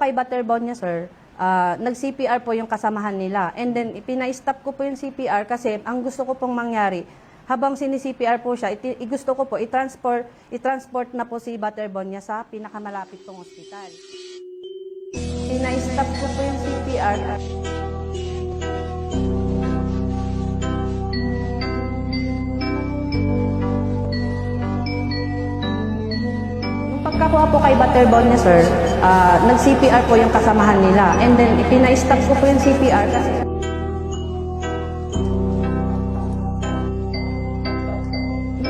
kay Butterball niya, sir, nag-CPR po yung kasamahan nila. And then, pina-stop ko po yung CPR kasi ang gusto ko pong mangyari, habang sini-CPR po siya, gusto ko po i-transport na po si Butterball niya sa pinakamalapit pong ospital. Pina-stop ko po yung CPR. Pagkakuha po kay Butterball niya, sir, nag-CPR po yung kasamahan nila. And then, pina-stop ko po yung CPR kasi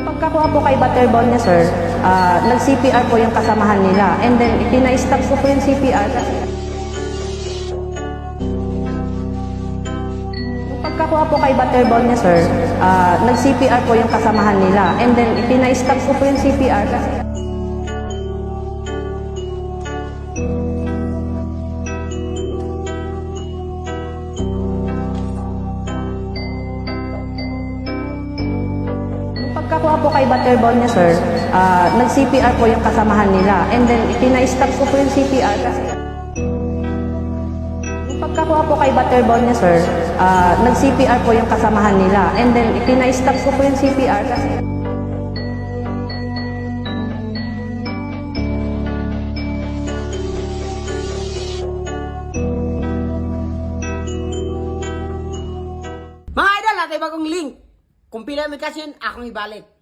pagkakuha po kay Butterball niya, sir, nag-CPR po yung kasamahan nila. And then, pina-stop ko po yung CPR kasi pagkakuha po kay Butterball niya, sir, nag-CPR po yung kasamahan nila. And then, pina-stop ko po yung CPR kasi pagkakuha po kay Butterball niya, sir, nag-CPR po yung kasamahan nila. And then, pina-stop ko po yung CPR kasi pagkakuha po kay Butterball niya, sir, nag-CPR po yung kasamahan nila. And then, pina-stop ko po yung CPR kasi Mga idol, natin bagong link. Kung pila mo kasi yun, akong ibalik.